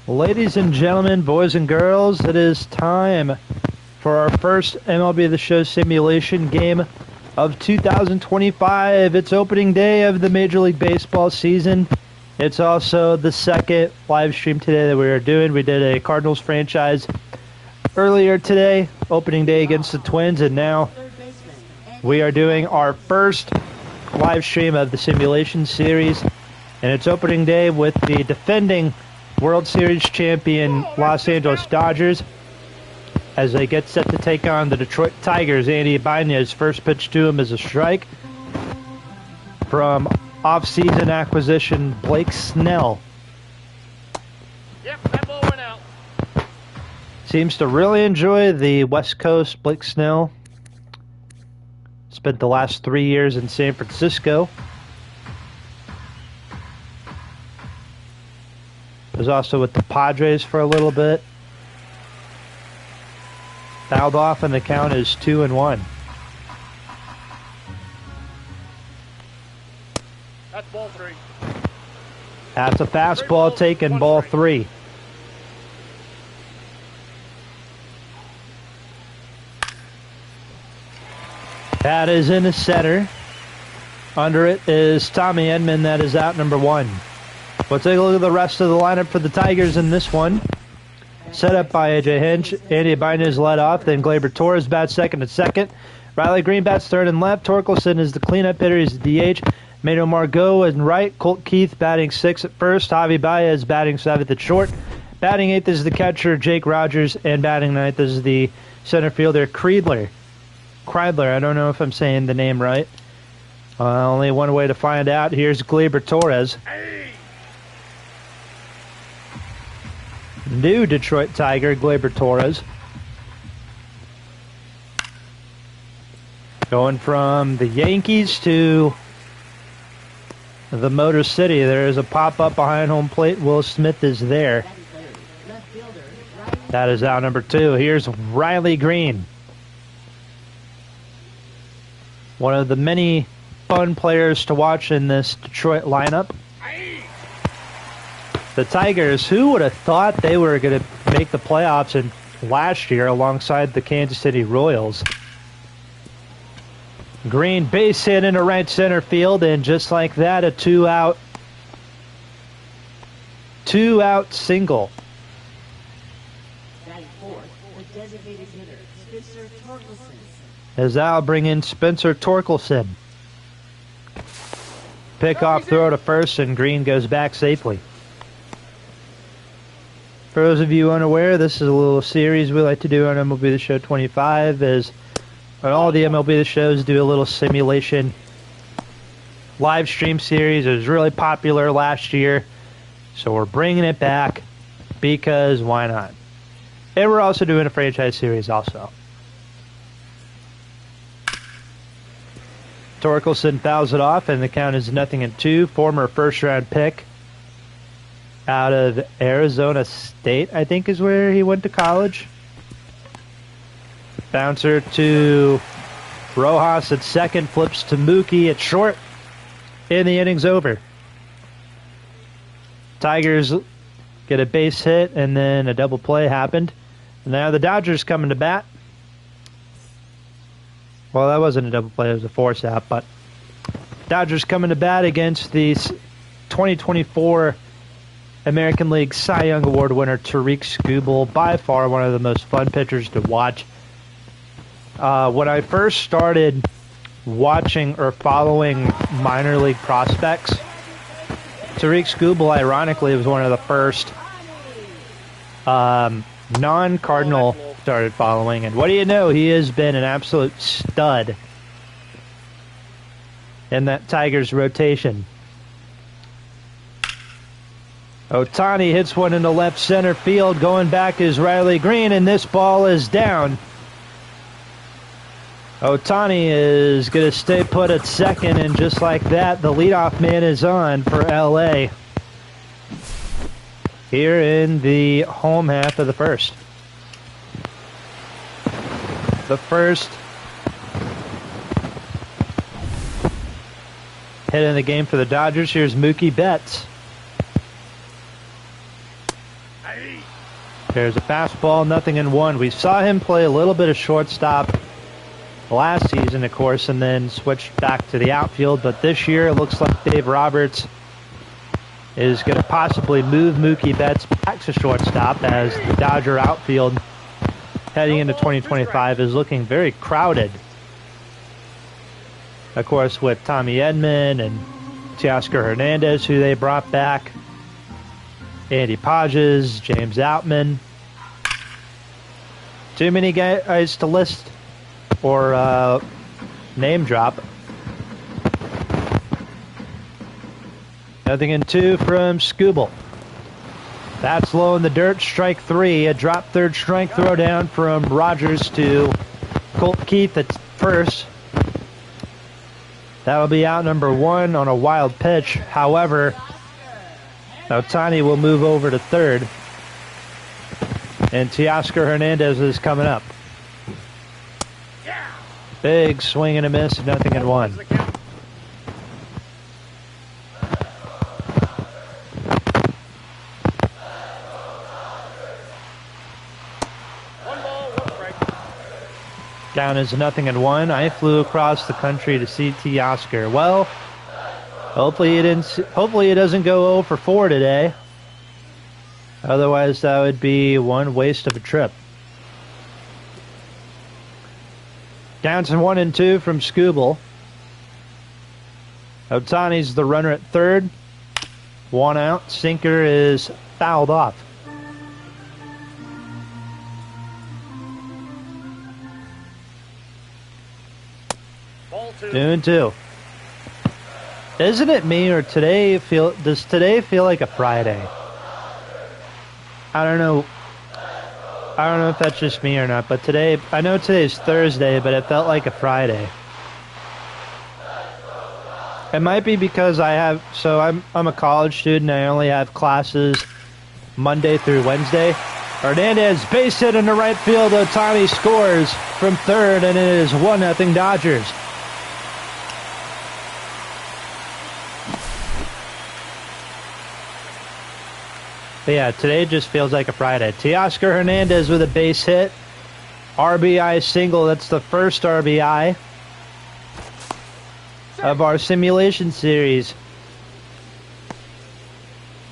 Ladies and gentlemen, boys and girls, it is time for our first MLB The Show simulation game of 2025. It's opening day of the Major League Baseball season. It's also the second live stream today that we are doing. We did a Cardinals franchise earlier today, opening day against the Twins, and now we are doing our first live stream of the simulation series, and it's opening day with the defending World Series champion Los Angeles Dodgers as they get set to take on the Detroit Tigers. Andy Ibanez, first pitch to him is a strike from off-season acquisition Blake Snell. Yep, that ball went out. Seems to really enjoy the West Coast. Blake Snell spent the last 3 years in San Francisco. Was also with the Padres for a little bit. Fouled off, and the count is 2-1. That's ball three. That's a fastball taken, ball three. That is in the center. Under it is Tommy Edman. That is out number one. We'll take a look at the rest of the lineup for the Tigers in this one. Set up by A.J. Hinch. Andy Ibanez led off. Then Gleyber Torres bats second and second. Riley Green bats third and left. Torkelson is the cleanup hitter. He's the DH. Mato Margot in right. Colt Keith batting sixth at first. Javi Baez batting seventh at short. Batting eighth is the catcher, Jake Rogers. And batting ninth is the center fielder, Kreidler. I don't know if I'm saying the name right. Only one way to find out. Here's Gleyber Torres. New Detroit Tiger, Gleyber Torres. Going from the Yankees to the Motor City. There is a pop-up behind home plate. Will Smith is there. That is out number two. Here's Riley Green. One of the many fun players to watch in this Detroit lineup. The Tigers, who would have thought they were going to make the playoffs last year alongside the Kansas City Royals? Green base hit into right center field, and just like that, a two-out single. As that'll bring in Spencer Torkelson. Pick off throw to first, and Green goes back safely. For those of you unaware, this is a little series we like to do on MLB The Show 25, as on all the MLB The Shows do a little simulation live stream series. It was really popular last year, so we're bringing it back because why not? And we're also doing a franchise series also. Torkelson fouls it off, and the count is 0-2. Former first-round pick out of Arizona State, I think is where he went to college. Bouncer to Rojas at second, flips to Mookie at short, and the inning's over. Tigers get a base hit, and then a double play happened. Now the Dodgers coming to bat. Well, that wasn't a double play, it was a force out, but Dodgers coming to bat against the 2024 American League Cy Young Award winner Tarik Skubal, by far one of the most fun pitchers to watch. When I first started watching or following minor league prospects, Tarik Skubal, ironically, was one of the first non-Cardinal started following, and what do you know, he has been an absolute stud in that Tigers rotation. Ohtani hits one into left center field. Going back is Riley Green, and this ball is down. Ohtani is going to stay put at second, and just like that, the leadoff man is on for LA here in the home half of the first. The first hit in the game for the Dodgers. Here's Mookie Betts. There's a fastball, 0-1. We saw him play a little bit of shortstop last season, of course, and then switched back to the outfield. But this year, it looks like Dave Roberts is going to possibly move Mookie Betts back to shortstop, as the Dodger outfield heading into 2025 is looking very crowded. Of course, with Tommy Edman and Teoscar Hernandez, who they brought back, Andy Pages, James Outman. Too many guys to list or name drop. 0-2 from Skubal. That's low in the dirt, strike 3. A drop third strike throw down from Rogers to Colt Keith at first. That'll be out number 1 on a wild pitch. However, Ohtani will move over to third. And Teoscar Hernandez is coming up. Big swing and a miss, 0-1. Down is 0-1. I flew across the country to see Teoscar. Well, hopefully it doesn't go 0 for 4 today. Otherwise, that would be one waste of a trip. Down to 1-2 from Skubal. Ohtani's the runner at third. 1 out. Sinker is fouled off. Ball 2. 2-2. Isn't it me, or does today feel like a Friday? I don't know if that's just me or not, but today, I know today's Thursday, but it felt like a Friday. It might be because I'm a college student. I only have classes Monday through Wednesday. Hernandez base hit into right field. Ohtani scores from third, and it is 1-0 Dodgers. But yeah, today just feels like a Friday. Teoscar Hernandez with a base hit. RBI single. That's the first RBI of our simulation series.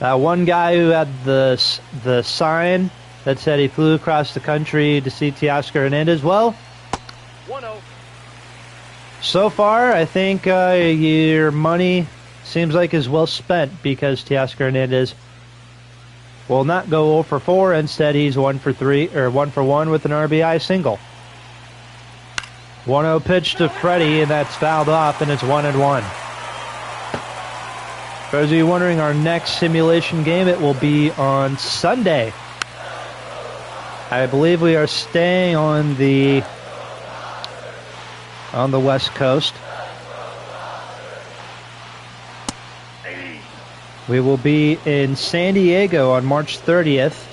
One guy who had the sign that said he flew across the country to see Teoscar Hernandez. Well, 1-0. So far, I think your money seems like is well spent, because Teoscar Hernandez will not go 0 for 4. Instead, he's 1 for 1 with an RBI single. 1-0 pitch to Freddie, and that's fouled off, and it's 1-1. For those of you wondering, our next simulation game, it will be on Sunday. I believe we are staying on the West Coast. We will be in San Diego on March 30th.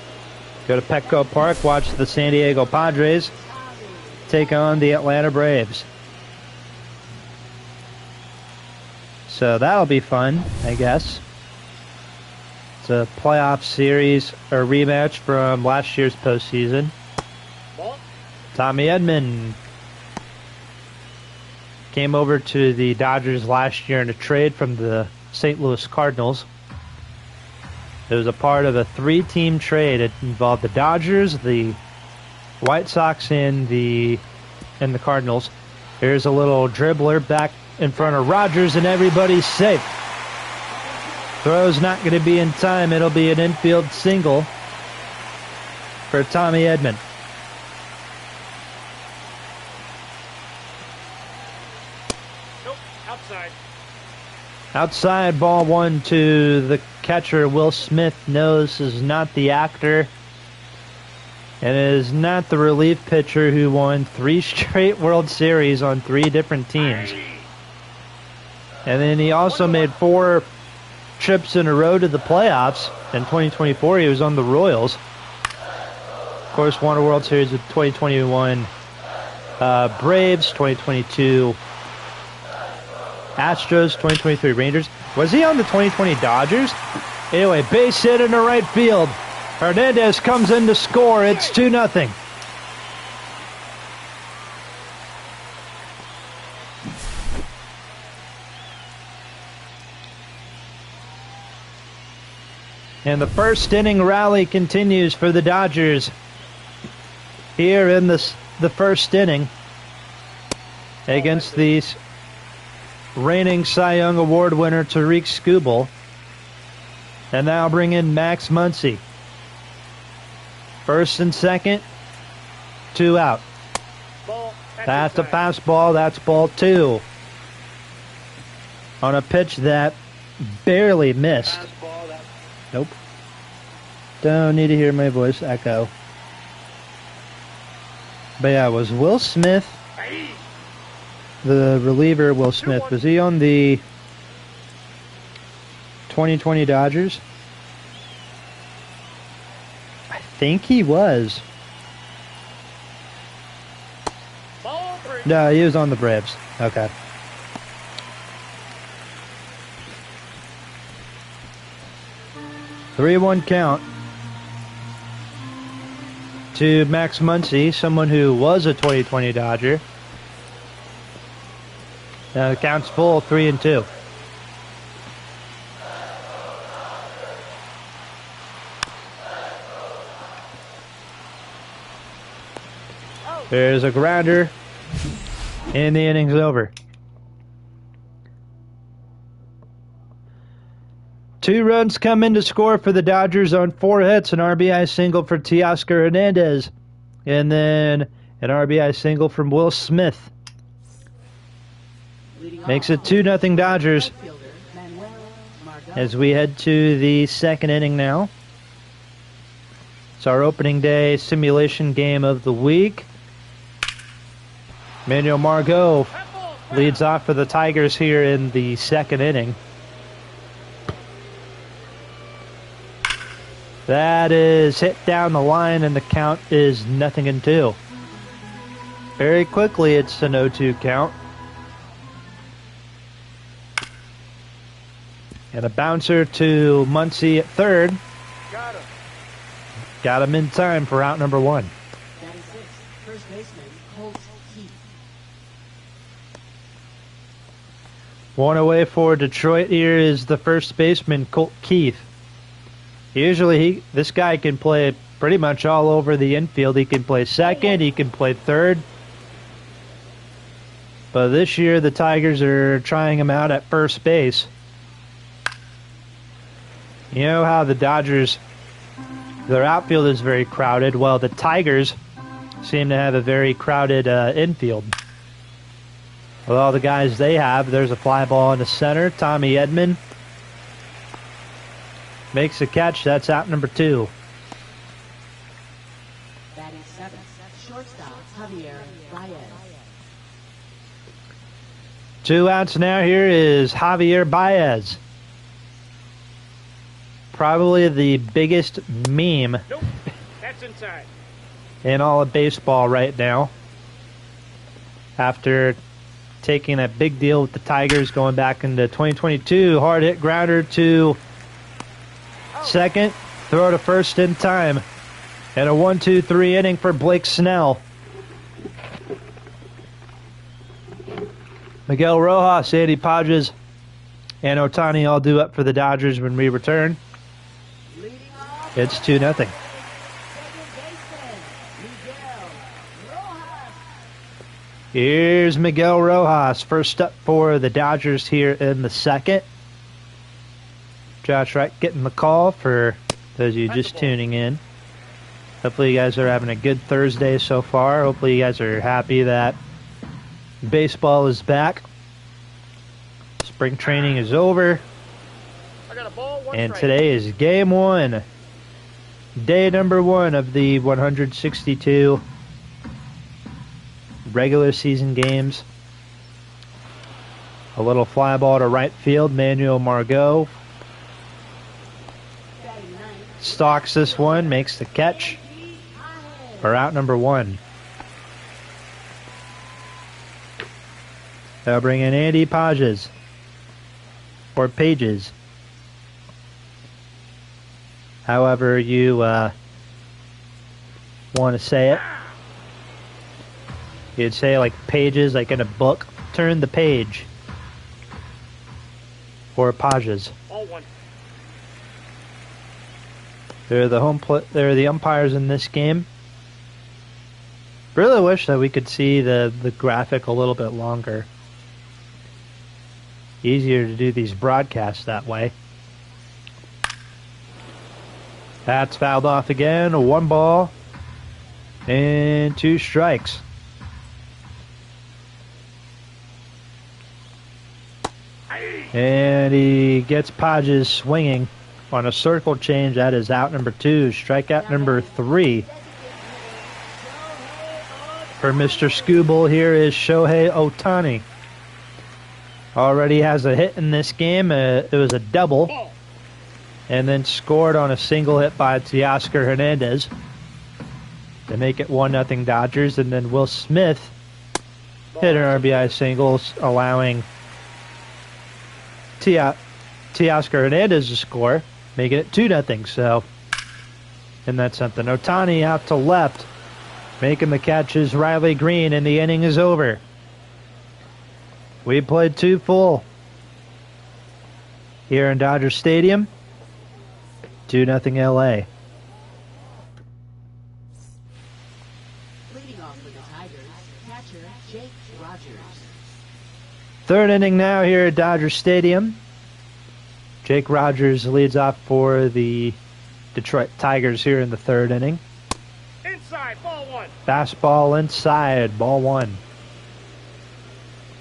Go to Petco Park, watch the San Diego Padres take on the Atlanta Braves. So that'll be fun, I guess. It's a playoff series, or rematch from last year's postseason. Tommy Edman came over to the Dodgers last year in a trade from the St. Louis Cardinals. It was a part of a 3-team trade. It involved the Dodgers, the White Sox, and the Cardinals. Here's a little dribbler back in front of Rogers, and everybody's safe. Throw's not going to be in time. It'll be an infield single for Tommy Edman. Nope, outside. Outside, ball 1 to the catcher. Will Smith knows this is not the actor, and it is not the relief pitcher who won 3 straight World Series on 3 different teams. And then he also made 4 trips in a row to the playoffs. In 2024, he was on the Royals. Of course, won a World Series with 2021 Braves, 2022 Astros, 2023 Rangers. Was he on the 2020 Dodgers? Anyway, base hit into right field. Hernandez comes in to score. It's 2-0. And the first inning rally continues for the Dodgers here in the first inning against the reigning Cy Young Award winner Tariq Skubal. And now bring in Max Muncy. First and second, 2 out. That's a fastball. That's ball 2. On a pitch that barely missed. Nope. Don't need to hear my voice echo. But yeah, it was Will Smith, the reliever Will Smith. Was he on the 2020 Dodgers? I think he was. No, he was on the Braves. Okay. Three-one count to Max Muncy, someone who was a 2020 Dodger. The count's full, 3-2. There's a grounder, and the inning's over. 2 runs come in to score for the Dodgers on 4 hits, an RBI single for Teoscar Hernandez, and then an RBI single from Will Smith. Makes it 2-0 Dodgers as we head to the second inning now. It's our opening day simulation game of the week. Manuel Margot leads off for the Tigers here in the second inning. That is hit down the line, and the count is 0-2. Very quickly, it's an 0-2 count. And a bouncer to Muncy at third. Got him in time for out number 1. First baseman, Colt Keith. 1 away for Detroit here is the first baseman, Colt Keith. Usually this guy can play pretty much all over the infield. He can play second, he can play third. But this year the Tigers are trying him out at first base. You know how the Dodgers, their outfield is very crowded. Well, the Tigers seem to have a very crowded infield. With all the guys they have, there's a fly ball in the center. Tommy Edman makes a catch. That's out number 2. That is 7. Shortstop, Javier Baez. 2 outs now. Here is Javier Baez. Probably the biggest meme Nope. That's inside. in all of baseball right now. After taking a big deal with the Tigers going back into 2022, hard hit grounder to second, throw to first in time, and a 1-2-3 inning for Blake Snell. Miguel Rojas, Andy Pages, and Ohtani all due up for the Dodgers when we return. It's 2-0. Here's Miguel Rojas, first up for the Dodgers here in the second. Josh Wright getting the call for those of you just tuning in. Hopefully you guys are having a good Thursday so far. Hopefully you guys are happy that baseball is back. Spring training is over. And today is game 1. Day number 1 of the 162 regular season games. A little fly ball to right field. Manuel Margot stalks this one, makes the catch for out number 1. They'll bring in Andy Pages, or Pages. however you want to say it. You'd say like pages, like in a book. Turn the page. Or pages. All one. They're the umpires in this game. Really wish that we could see the graphic a little bit longer. Easier to do these broadcasts that way. That's fouled off again. 1 ball and 2 strikes. And he gets Podges swinging on a circle change. That is out number 2. Strikeout number 3. For Mr. Scooble, here is Shohei Ohtani. Already has a hit in this game. It was a double. And then scored on a single hit by Teoscar Hernandez to make it 1-0 Dodgers. And then Will Smith hit an RBI single, allowing Teoscar Hernandez to score, making it 2-0. So, and that's something. Ohtani out to left, making the catch is Riley Green, and the inning is over. We played 2 full here in Dodger Stadium. 2-0 LA. Leading off for the Tigers, catcher Jake Rogers. 3rd inning now here at Dodger Stadium. Jake Rogers leads off for the Detroit Tigers here in the 3rd inning. Inside, ball 1. Fastball inside, ball 1.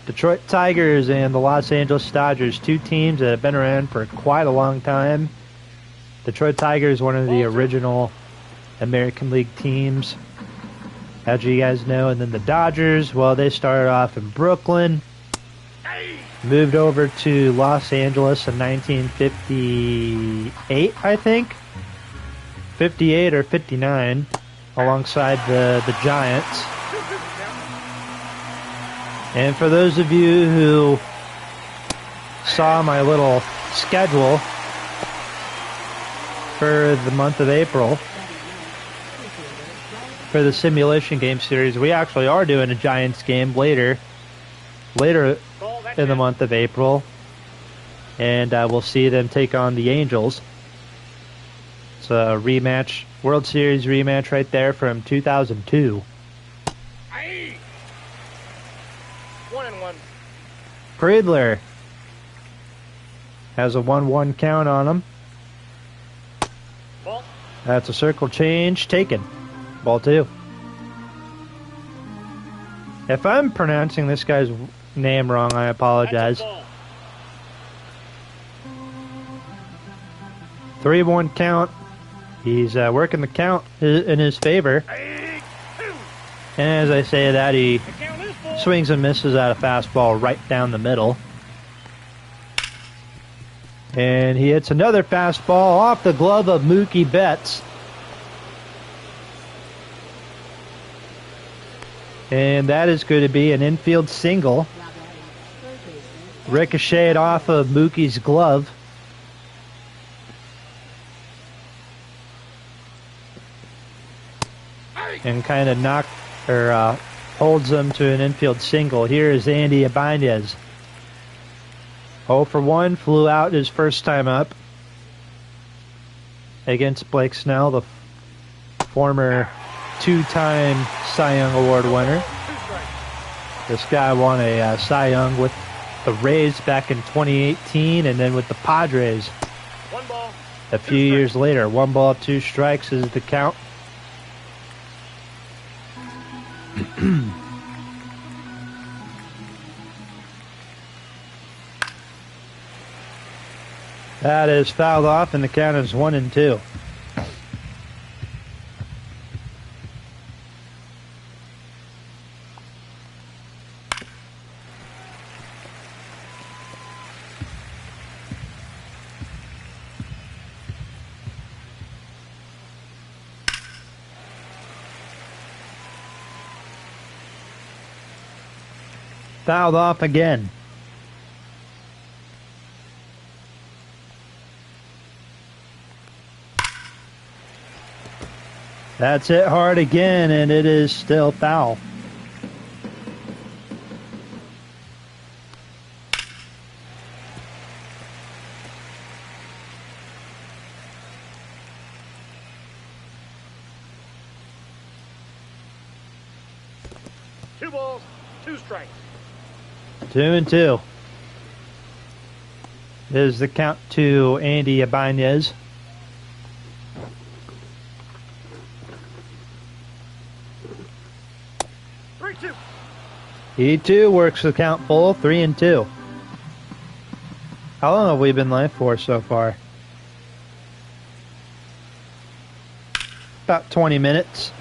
Detroit Tigers and the Los Angeles Dodgers, 2 teams that have been around for quite a long time. Detroit Tigers, one of the original American League teams, as you guys know. And then the Dodgers, well, they started off in Brooklyn, moved over to Los Angeles in 1958, I think. 58 or 59, alongside the Giants. And for those of you who saw my little schedule for the month of April, for the simulation game series, we actually are doing a Giants game later in the month of April, and we'll see them take on the Angels. It's a rematch, World Series rematch right there from 2002. 1-1. Friedler has a 1-1 count on him. Ball. That's a circle change taken. Ball 2. If I'm pronouncing this guy's name wrong, I apologize. 3-1 count. He's working the count in his favor. And as I say that, he swings and misses at a fastball right down the middle. And he hits another fastball off the glove of Mookie Betts. And that is going to be an infield single. Ricocheted off of Mookie's glove. And kind of holds them to an infield single. Here is Andy Ibanez. 0 for 1, flew out his first time up against Blake Snell, the former 2-time Cy Young Award winner. This guy won a Cy Young with the Rays back in 2018, and then with the Padres 1 ball. a few years later. 1 ball, 2 strikes is the count. That is fouled off, and the count is 1-2. Fouled off again. That's hit hard again, and it is still foul. Two balls, two strikes. 2-2. Is the count to Andy Ibanez. He too works the count full, 3-2. How long have we been live for so far? About 20 minutes.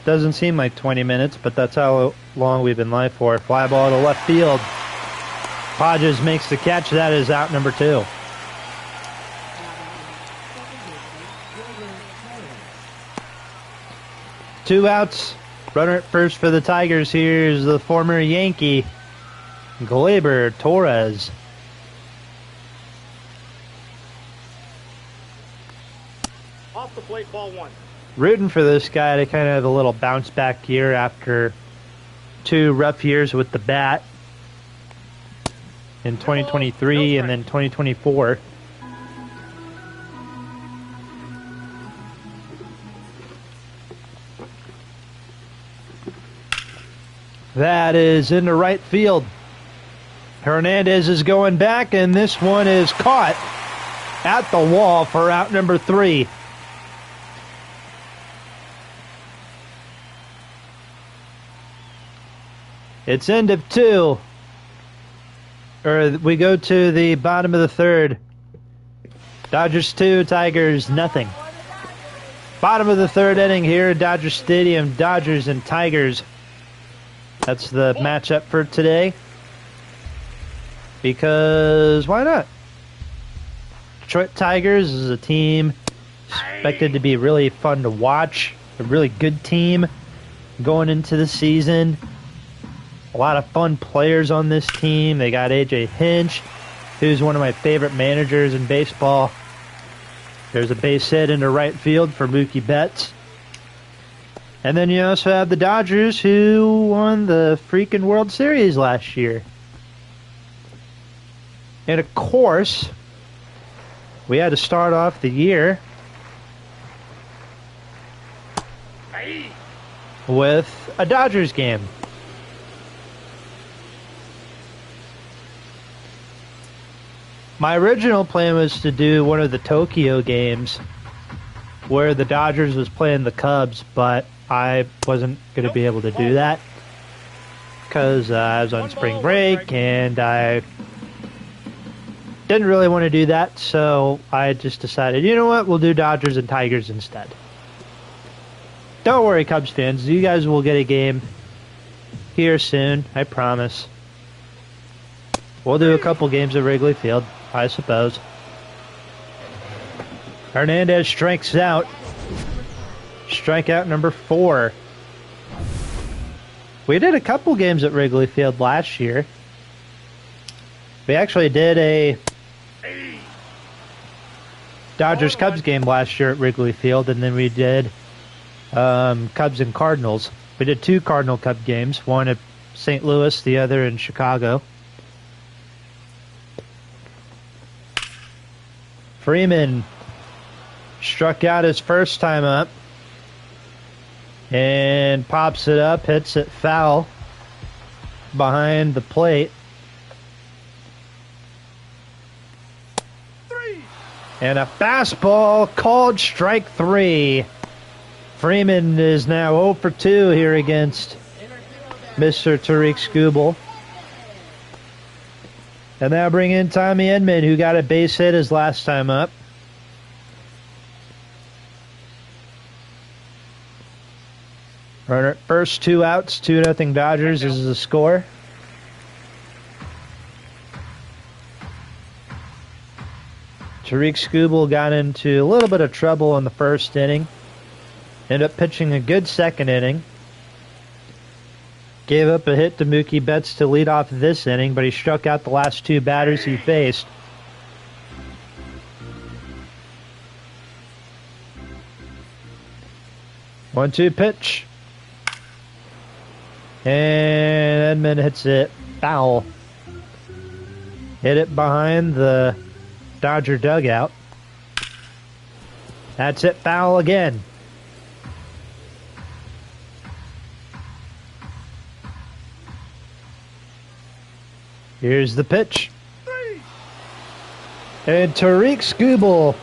Doesn't seem like 20 minutes, but that's how long we've been live for. Fly ball to left field. Hodges makes the catch. That is out number 2. Two outs. Runner at first for the Tigers. Here's the former Yankee, Gleyber Torres. Off the plate, ball 1. Rooting for this guy to kind of have a little bounce back year after 2 rough years with the bat in 2023 and then 2024. That is into right field. Hernandez is going back, and this one is caught at the wall for out number 3. It's end of 2. Or we go to the bottom of the 3rd. Dodgers 2, Tigers nothing. Bottom of the 3rd inning here at Dodger Stadium. Dodgers and Tigers. That's the matchup for today. Because why not? Detroit Tigers is a team expected to be really fun to watch. A really good team going into the season. A lot of fun players on this team. They got A.J. Hinch, who's one of my favorite managers in baseball. There's a base hit into right field for Mookie Betts. And then you also have the Dodgers, who won the freaking World Series last year. And of course, we had to start off the year with a Dodgers game. My original plan was to do one of the Tokyo games where the Dodgers was playing the Cubs, but I wasn't going to be able to do that because I was on spring break and I didn't really want to do that, so I just decided, you know what, we'll do Dodgers and Tigers instead. Don't worry, Cubs fans, you guys will get a game here soon, I promise. We'll do a couple games at Wrigley Field, I suppose. Hernandez strikes out. Strikeout number 4. We did a couple games at Wrigley Field last year. We actually did a Dodgers-Cubs game last year at Wrigley Field, and then we did Cubs and Cardinals. We did 2 Cardinal-Cub games, one at St. Louis, the other in Chicago. Freeman struck out his first time up and pops it up, hits it foul behind the plate. 3. And a fastball called strike 3. Freeman is now 0 for 2 here against Mr. Tariq Skubal. And now bring in Tommy Edman, who got a base hit his last time up. Runner at first, 2 outs, 2-0 Dodgers is the score. Tariq Skubal got into a little bit of trouble in the first inning. Ended up pitching a good second inning. Gave up a hit to Mookie Betts to lead off this inning, but he struck out the last 2 batters he faced. 1-2 pitch. And Edman hits it foul. Hit it behind the Dodger dugout. That's it, foul again. Here's the pitch. And Tariq Skubal,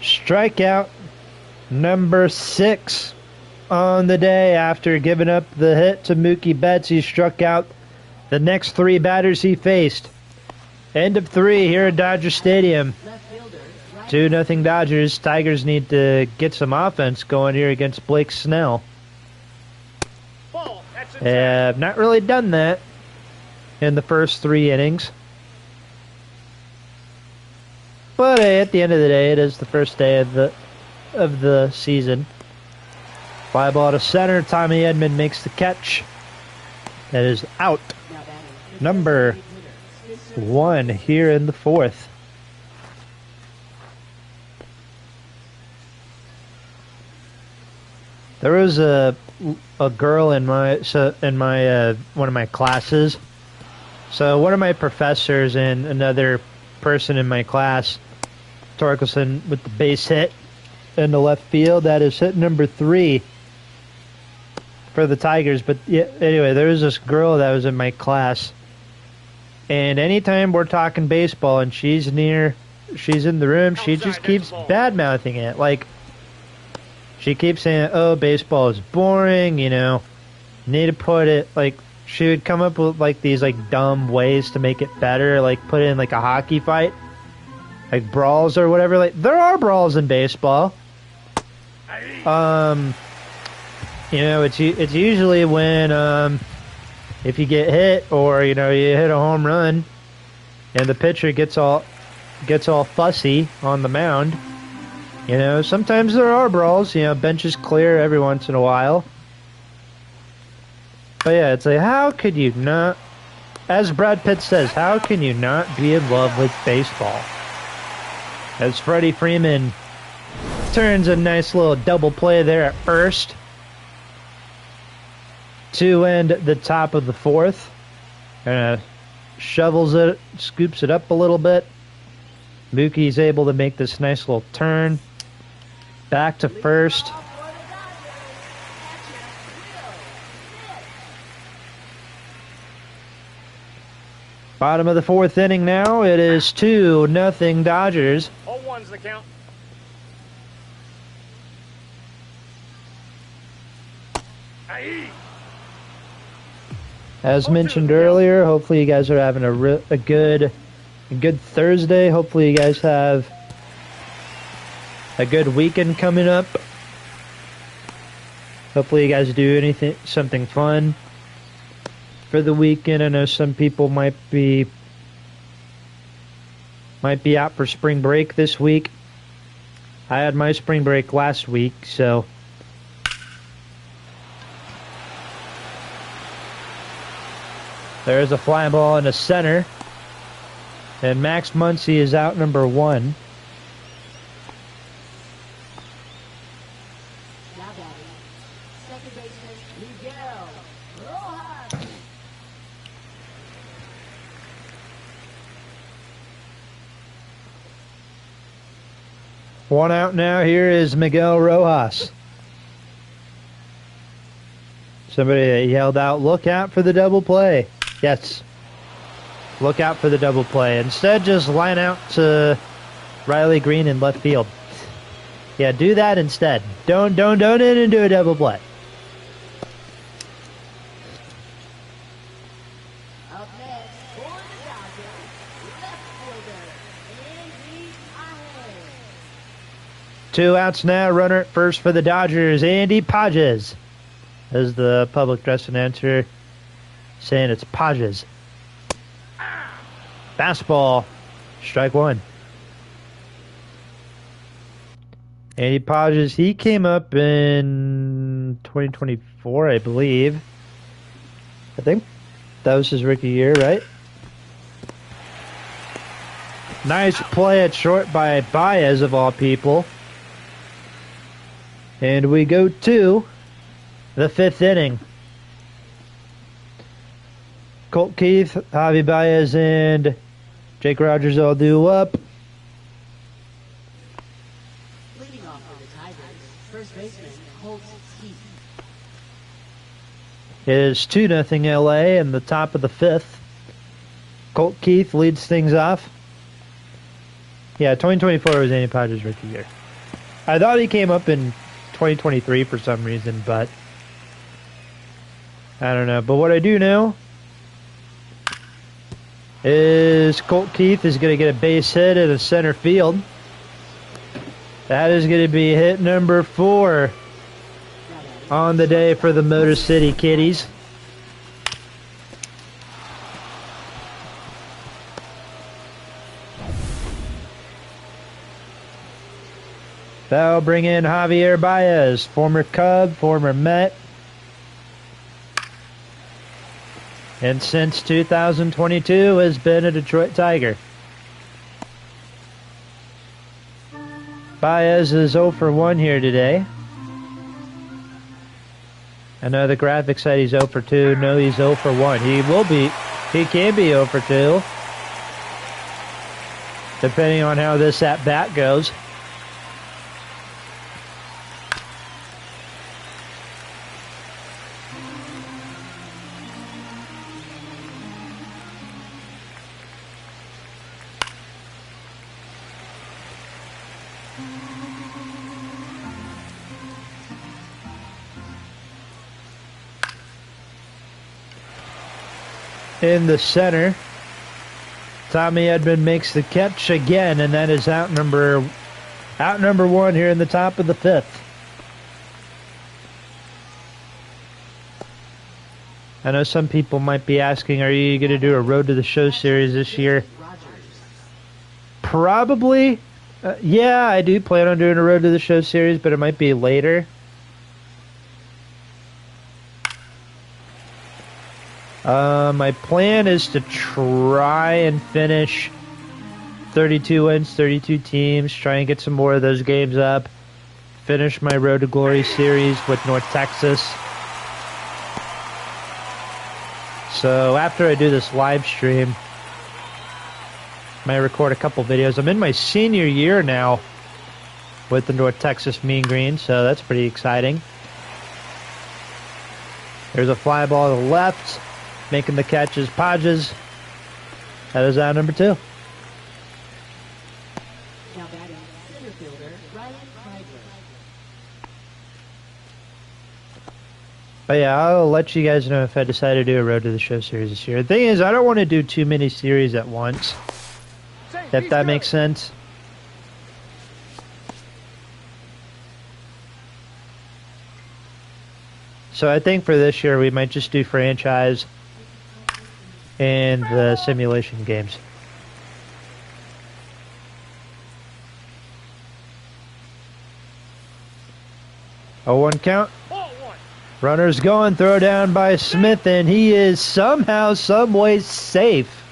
strikeout number 6 on the day after giving up the hit to Mookie Betts. He struck out the next 3 batters he faced. End of 3 here at Dodger Stadium. 2-0 Dodgers. Tigers need to get some offense going here against Blake Snell. Have not really done that in the first 3 innings. But at the end of the day, it is the first day of the season. Fly ball to center. Tommy Edman makes the catch. That is out. Number 1 here in the 4th. There was a girl in my one of my classes. So one of my professors and another person in my class, Torkelson with the base hit in the left field. That is hit number 3 for the Tigers. But yeah, anyway, there was this girl that was in my class, and anytime we're talking baseball and she's in the room, she just keeps bad mouthing it. Like, she keeps saying, "Oh, baseball is boring," you know. Need to put it, like, she would come up with like these like dumb ways to make it better, like put it in like a hockey fight, like brawls or whatever. Like, there are brawls in baseball. You know, it's usually when if you get hit, or you know, you hit a home run and the pitcher gets all fussy on the mound. You know, sometimes there are brawls, you know, benches clear every once in a while. But yeah, it's like, how could you not, as Brad Pitt says, how can you not be in love with baseball? As Freddie Freeman turns a nice little double play there at first to end the top of the 4th. Shovels it, scoops it up a little bit. Mookie's able to make this nice little turn back to first. Bottom of the 4th inning now. It is 2-0 Dodgers. 0-1's the count. As mentioned earlier, hopefully you guys are having a good Thursday. Hopefully you guys have a good weekend coming up. Hopefully you guys do something fun for the weekend. I know some people might be out for spring break this week. I had my spring break last week, so there's a fly ball in the center. And Max Muncy is out, number 1. Now batting, second baseman Miguel Rojas. One out now. Here is Miguel Rojas. Somebody yelled out, "Look out for the double play." Yes. Look out for the double play. Instead, just line out to Riley Green in left field. Yeah, do that instead. Don't in and do a double play. Up next for the Dodgers, left fielder Andy Pages. 2 outs now. Runner at first for the Dodgers, Andy Pages. As the public address announcer saying it's Pages. Fastball, strike 1. Andy Pages, he came up in 2024, I believe. I think that was his rookie year, right? Nice play at short by Baez, of all people. And we go to the 5th inning. Colt Keith, Javi Baez, and Jake Rogers all due up. Leading off for the Tigers, first baseman Colt Keith. It is 2-0 LA in the top of the 5th. Colt Keith leads things off. Yeah, 2024 was Andy Padres rookie year. I thought he came up in 2023 for some reason, but I don't know. But what I do know is Colt Keith is going to get a base hit at a center field. That is going to be hit number 4 on the day for the Motor City Kitties. That'll bring in Javier Baez, former Cub, former Met. And since 2022 has been a Detroit Tiger. Baez is 0 for 1 here today. I know the graphic said he's 0 for 2. No, he's 0 for 1. He can be 0 for 2. Depending on how this at-bat goes. In the center, Tommy Edman makes the catch again, and that is out number 1 here in the top of the 5th. I know some people might be asking, are you going to do a Road to the Show series this year? Probably. Yeah, I do plan on doing a Road to the Show series, but it might be later. My plan is to try and finish 32 wins, 32 teams, try and get some more of those games up, finish my Road to Glory series with North Texas. So after I do this live stream, I might record a couple videos. I'm in my senior year now with the North Texas Mean Green, so that's pretty exciting. There's a fly ball to the left. Making the catch is Podges. That is out number 2. Now batting center fielder Ryan Kreidler. But yeah, I'll let you guys know if I decide to do a Road to the Show series this year. The thing is, I don't want to do too many series at once, if that makes sense. So I think for this year, we might just do franchise and the simulation games. A 1 count. Runner's going, throw down by Smith, and he is somehow, some way safe.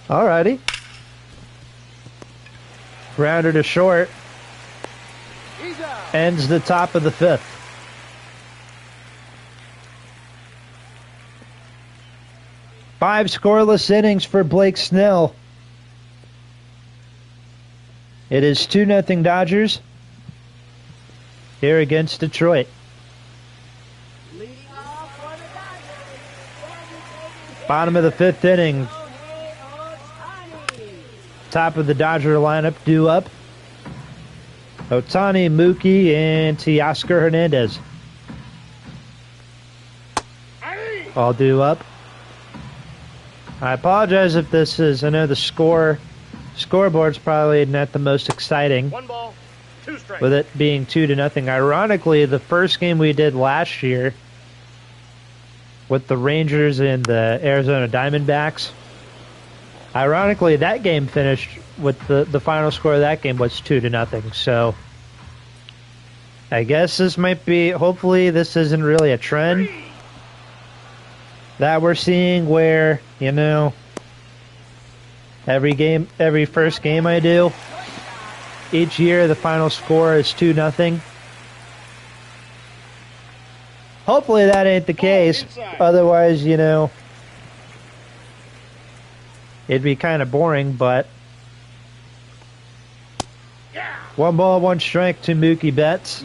Alrighty. Grounder to short. Ends the top of the 5th. Five scoreless innings for Blake Snell. It is 2-0 Dodgers here against Detroit. Bottom of the 5th inning. Top of the Dodger lineup due up. Ohtani, Mookie, and Teoscar Hernandez. All due up. I apologize if this is, I know the scoreboard's probably not the most exciting. 1 ball, 2 strikes. With it being 2-0. Ironically, the first game we did last year with the Rangers and the Arizona Diamondbacks, ironically, that game finished with the final score of that game was 2-0. So I guess this might be, hopefully this isn't really a trend that we're seeing where you know, every first game I do, each year the final score is 2-0. Hopefully that ain't the case. Otherwise, you know, it'd be kind of boring, but 1 ball, 1 strike to Mookie Betts.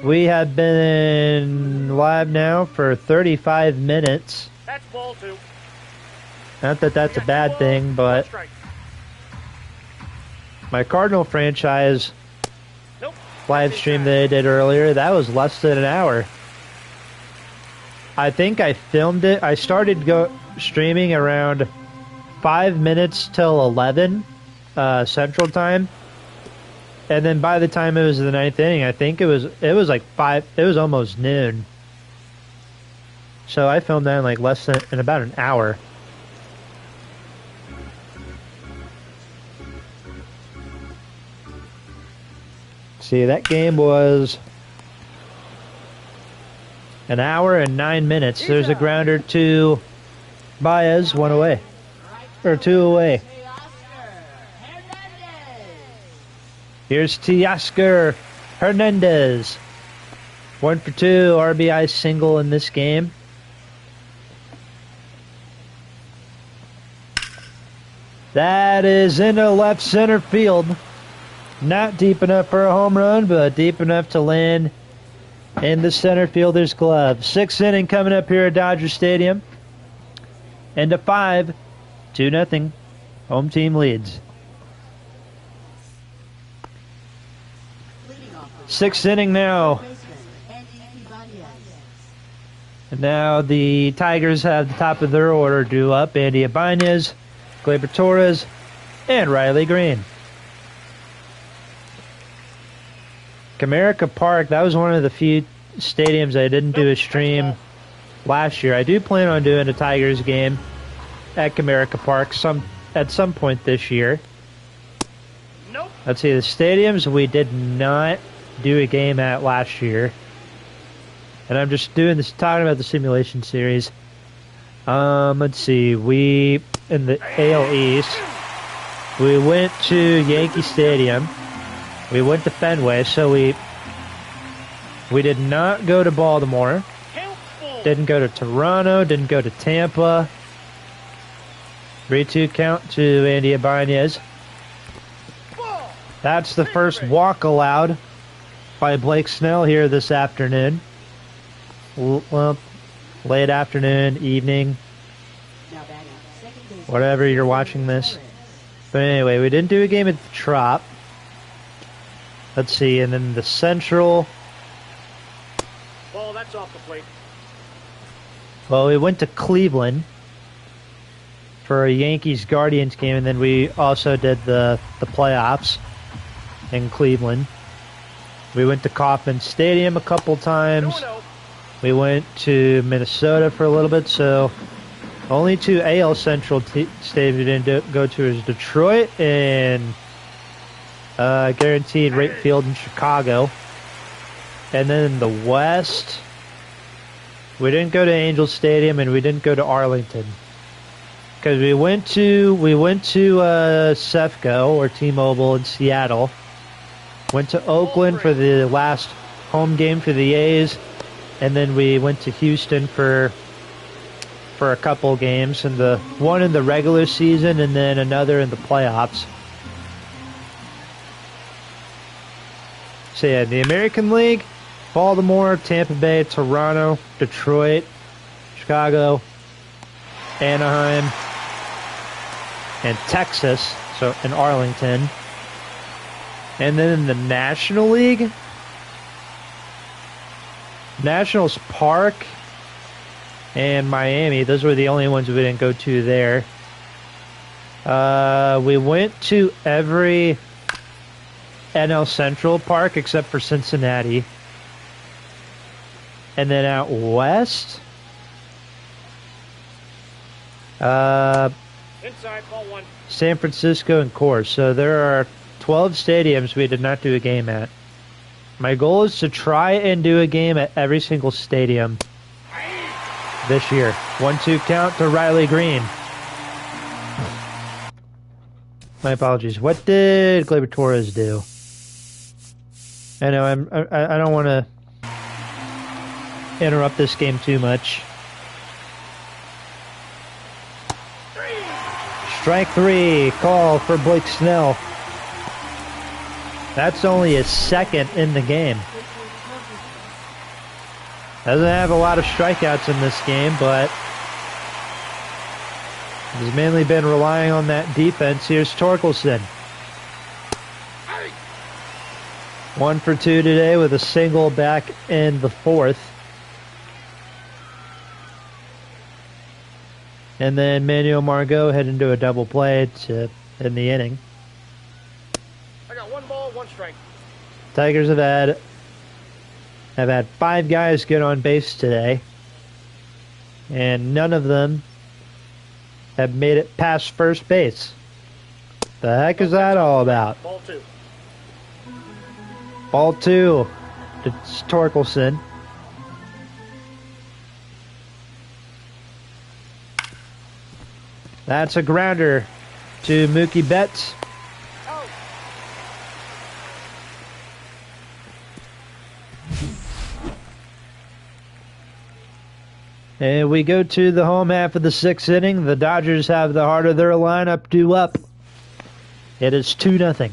We have been live now for 35 minutes. That's ball 2. Not that that's a bad thing, but my Cardinal franchise live stream that I did earlier, that was less than an hour. I think I filmed it. I started streaming around 5 minutes till 11 Central Time. And then by the time it was the 9th inning, I think it was like 5, it was almost noon. So I filmed that in like in about an hour. See, that game was an hour and 9 minutes. There's a grounder to Baez, 1 away. Or 2 away. Here's Teoscar Hernandez. 1 for 2, RBI single in this game. That is into left center field. Not deep enough for a home run, but deep enough to land in the center fielder's glove. 6th inning coming up here at Dodger Stadium. Into 5, 2-0. Home team leads. 6th inning now. And now the Tigers have the top of their order due up. Andy Ibanez, Gleyber Torres, and Riley Green. Comerica Park, that was one of the few stadiums I didn't do a stream last year. I do plan on doing a Tigers game at Comerica Park at some point this year. Let's see, the stadiums we did not do a game at last year. And I'm just talking about the simulation series. Let's see, in the AL East, we went to Yankee Stadium. We went to Fenway, so we did not go to Baltimore. Didn't go to Toronto, didn't go to Tampa. 3-2 count to Andy Ibanez. That's the first walk allowed by Blake Snell here this afternoon. Well, late afternoon, evening, whatever you're watching this. But anyway, we didn't do a game at the Trop. Let's see, and then the Central. Ball, that's off the plate. Well, we went to Cleveland for a Yankees-Guardians game, and then we also did the playoffs in Cleveland. We went to Kauffman Stadium a couple times. We went to Minnesota for a little bit, so only 2 AL Central stadiums we didn't go to is Detroit and Guaranteed Rate Field in Chicago. And then in the West, we didn't go to Angel Stadium and we didn't go to Arlington. Because we went to Cefco or T-Mobile in Seattle. Went to Oakland for the last home game for the A's. And then we went to Houston for a couple games, and one in the regular season and then another in the playoffs. So yeah, the American League, Baltimore, Tampa Bay, Toronto, Detroit, Chicago, Anaheim, and Texas, so in Arlington. And then in the National League, Nationals Park and Miami, those were the only ones we didn't go to there. We went to every NL Central park except for Cincinnati. And then out west, Inside, ball 1. San Francisco and Coors. So there are 12 stadiums we did not do a game at. My goal is to try and do a game at every single stadium this year. 1-2 count to Riley Green. My apologies. What did Gleyber Torres do? I know I don't want to interrupt this game too much. Strike 3, call for Blake Snell. That's only his second in the game. Doesn't have a lot of strikeouts in this game, but he's mainly been relying on that defense. Here's Torkelson. 1 for 2 today with a single back in the 4th. And then Manuel Margot heading to a double play to end the inning. I got 1 ball, 1 strike. Tigers have had 5 guys get on base today, and none of them have made it past first base. The heck is that all about? Ball 2. Ball 2 to Torkelson. That's a grounder to Mookie Betts. Out. And we go to the home half of the 6th inning. The Dodgers have the heart of their lineup due up. It is 2-0.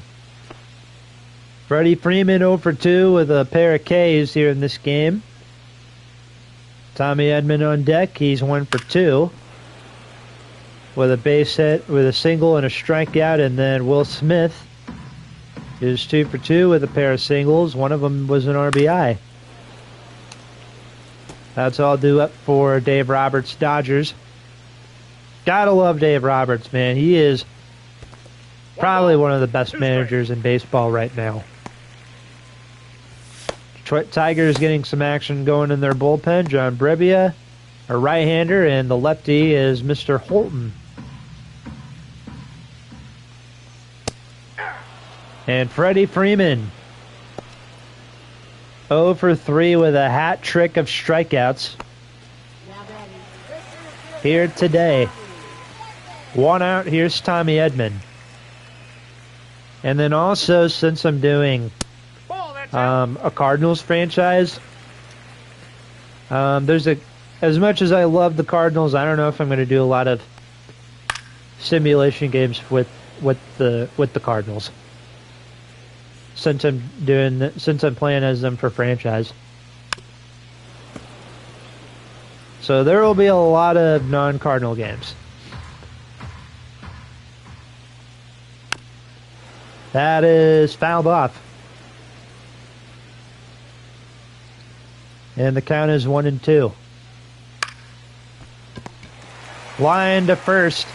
Freddie Freeman 0 for 2 with a pair of Ks here in this game. Tommy Edman on deck. He's 1 for 2 with a base hit, with a single and a strikeout. And then Will Smith is 2 for 2 with a pair of singles. One of them was an RBI. That's all due up for Dave Roberts' Dodgers. Gotta love Dave Roberts, man. He is probably one of the best managers in baseball right now. Detroit Tigers getting some action going in their bullpen. John Brebbia, a right-hander, and the lefty is Mr. Holton. And Freddie Freeman, 0 for 3 with a hat trick of strikeouts here today. 1 out, here's Tommy Edman. And then also, since I'm doing a Cardinals franchise, as much as I love the Cardinals, I don't know if I'm going to do a lot of simulation games with the Cardinals. Since I'm playing as them for franchise. So there will be a lot of non-Cardinal games. That is fouled off. And the count is 1-2. Line to first.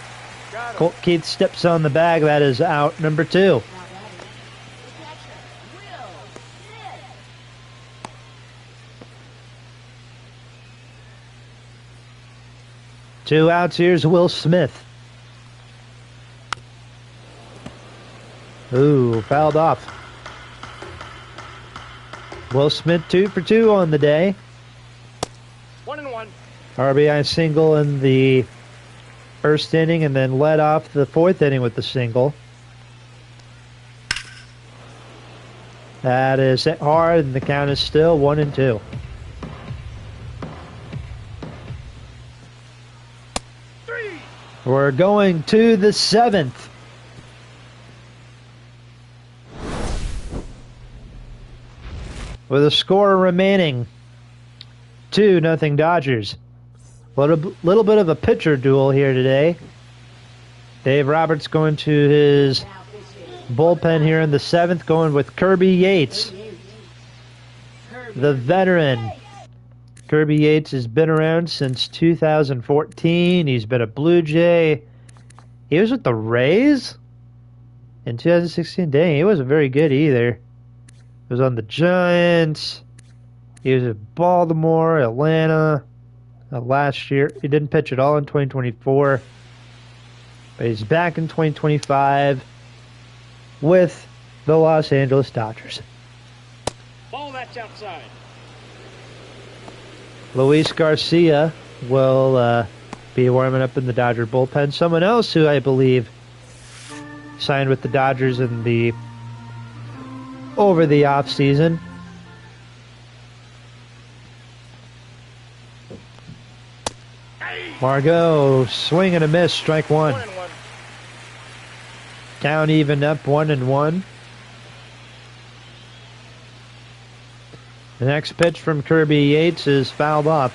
Colt Keith steps on the bag. That is out number 2. Two outs, here's Will Smith. Ooh, fouled off. Will Smith 2 for 2 on the day. 1-1. RBI single in the 1st inning and then led off the 4th inning with the single. That is hit hard and the count is still 1-2. We're going to the 7th. With a score remaining, 2-0 Dodgers. Little bit of a pitcher duel here today. Dave Roberts going to his bullpen here in the 7th, going with Kirby Yates, the veteran. Kirby Yates has been around since 2014. He's been a Blue Jay. He was with the Rays in 2016. Dang, he wasn't very good either. He was on the Giants. He was at Baltimore, Atlanta last year. He didn't pitch at all in 2024. But he's back in 2025 with the Los Angeles Dodgers. Ball that's outside. Luis Garcia will be warming up in the Dodger bullpen. Someone else who I believe signed with the Dodgers in the over the off season. Margot, swing and a miss, strike one. 1-1. Count even up, 1-1. The next pitch from Kirby Yates is fouled off.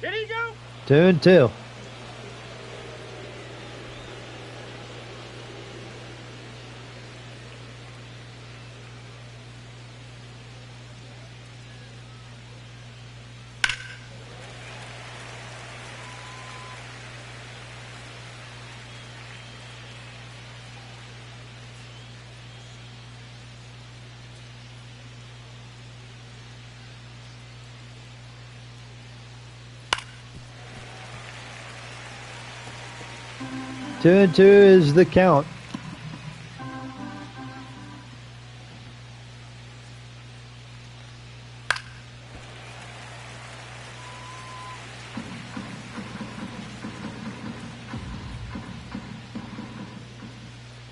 Did he go? 2-2. Two and two is the count.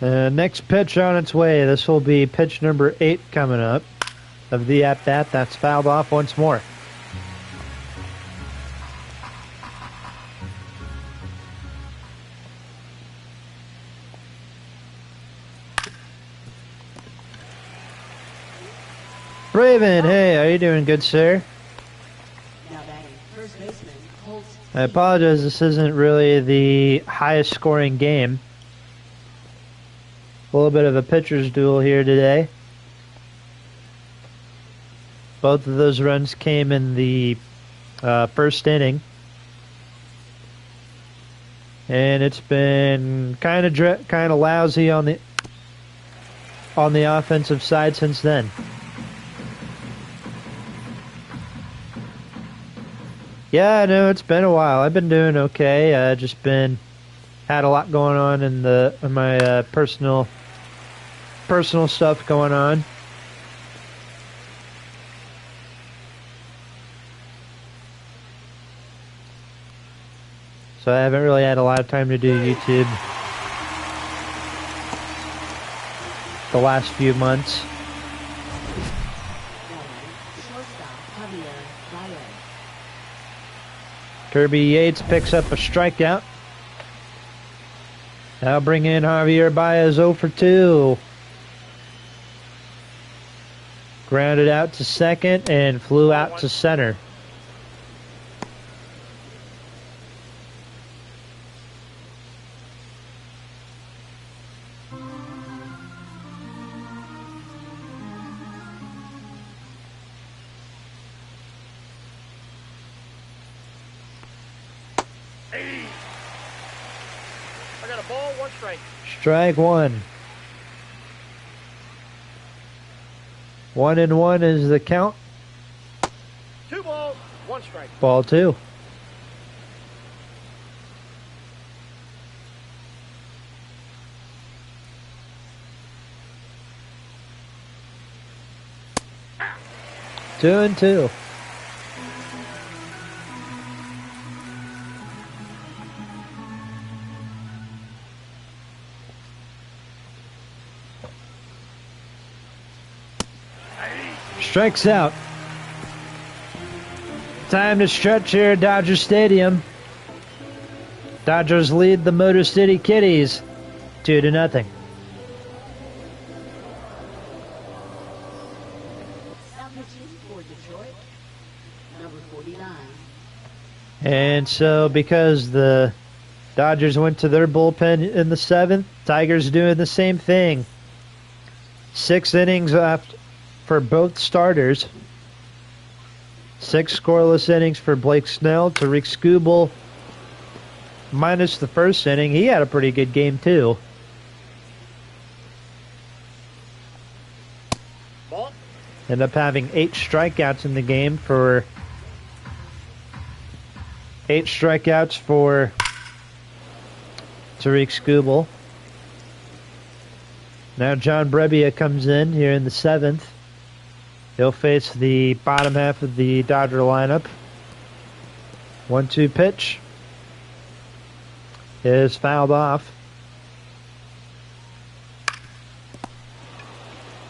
Next pitch on its way. This will be pitch number 8 coming up of the at-bat. That's fouled off once more. Raven, hey, how you doing, good sir? Now batting first baseman Colts. I apologize, this isn't really the highest scoring game. A little bit of a pitcher's duel here today. Both of those runs came in the first inning. And it's been kind of lousy on the offensive side since then. Yeah, I know it's been a while. I've been doing okay. Just had a lot going on in my personal stuff going on. So I haven't really had a lot of time to do YouTube the last few months. Kirby Yates picks up a strikeout. Now bring in Javier Baez 0 for 2. Grounded out to second and flew out to center. I got a ball, 1 strike. Strike one. 1-1 is the count. 2 balls, 1 strike. Ball 2. Two and two. Strikes out. Time to stretch here at Dodger Stadium. Dodgers lead the Motor City Kitties 2-0. Now pitching for Detroit, number 49. And so because the Dodgers went to their bullpen in the 7th, Tigers doing the same thing. 6 innings after for both starters. 6 scoreless innings for Blake Snell. Tariq Skubal, minus the first inning, he had a pretty good game too. Ball. Ended up having 8 strikeouts in the game for 8 strikeouts for Tariq Skubal. Now John Brebbia comes in here in the 7th. He'll face the bottom half of the Dodger lineup. 1-2 pitch is fouled off.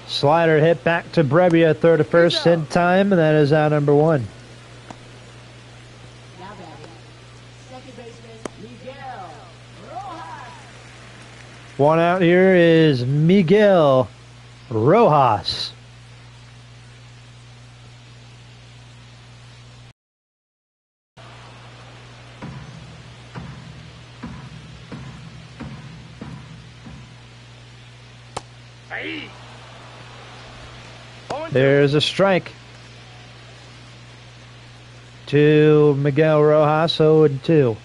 Slider hit back to Brebbia, throw to first in time, and that is out number 1. Now batting, second baseman Miguel Rojas. One out here is Miguel Rojas. Hey. There's a strike to Miguel Rojas, 0-2.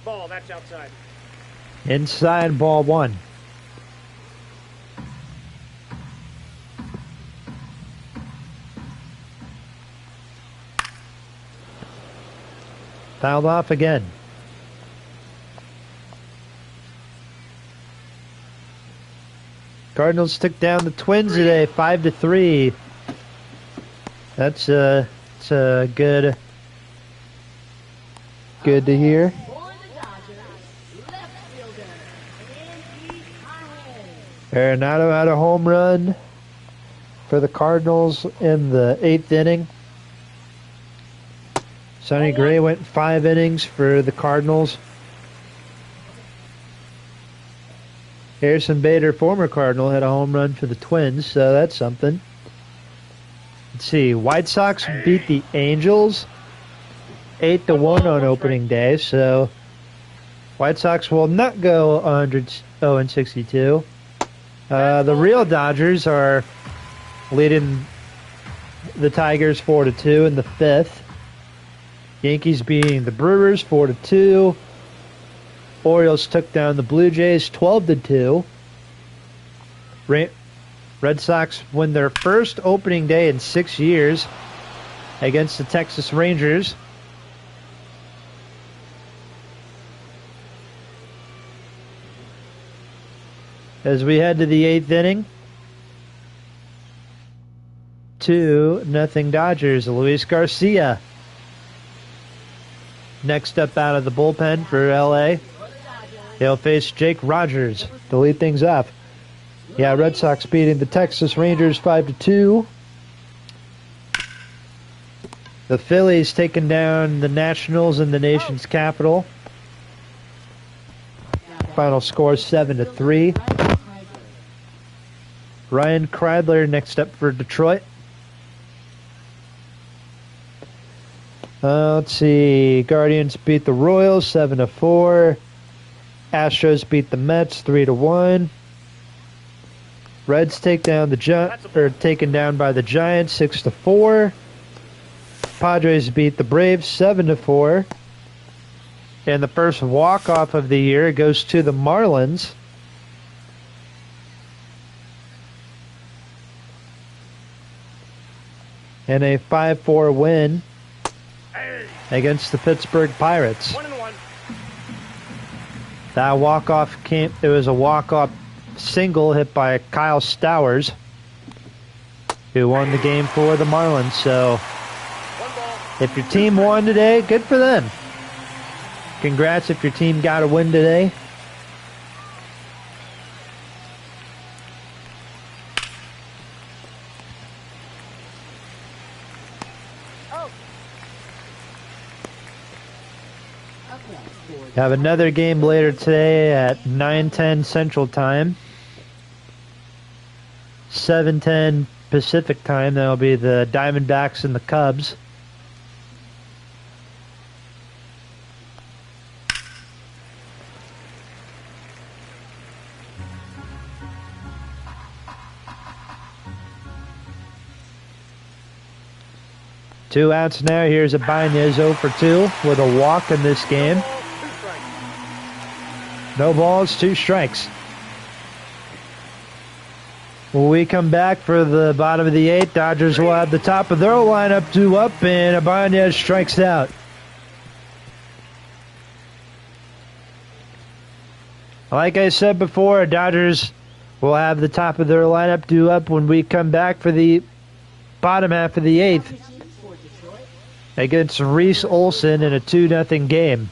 Ball, that's outside. Inside, ball 1. Fouled off again. Cardinals took down the Twins today, 5-3. That's a good to hear. For the Dodgers, left fielder Andy Collins. Arenado had a home run for the Cardinals in the 8th inning. Sonny Gray went 5 innings for the Cardinals. Harrison Bader, former Cardinal, had a home run for the Twins, so that's something. Let's see. White Sox beat the Angels 8-1 on opening day, so White Sox will not go 100-0-62. The real Dodgers are leading the Tigers 4-2 in the 5th. Yankees beating the Brewers 4-2. Orioles took down the Blue Jays 12-2. Red Sox win their first opening day in 6 years against the Texas Rangers. As we head to the 8th inning, 2-0 Dodgers. Luis Garcia next up out of the bullpen for LA. He'll face Jake Rogers to lead things off. Yeah, Red Sox beating the Texas Rangers 5-2. The Phillies taking down the Nationals in the nation's capital. Final score 7-3. Ryan Kreidler next up for Detroit. Let's see. Guardians beat the Royals 7-4. Astros beat the Mets 3-1. Reds taken down by the Giants 6-4. Padres beat the Braves 7-4. And the first walk-off of the year goes to the Marlins. And a 5-4 win against the Pittsburgh Pirates. 1-1. That walk-off it was a walk-off single hit by Kyle Stowers, who won the game for the Marlins. So if your team won today, good for them. Congrats if your team got a win today. Have another game later today at 9:10 Central Time, 7:10 Pacific Time. That'll be the Diamondbacks and the Cubs. Two outs now. Here's Ibanez 0 for 2 with a walk in this game. No balls, 2 strikes. When we come back for the bottom of the 8th, Dodgers will have the top of their lineup 2 up, and Ibanez strikes out. Like I said before, Dodgers will have the top of their lineup due up when we come back for the bottom half of the 8th against Reese Olson in a 2-0 game.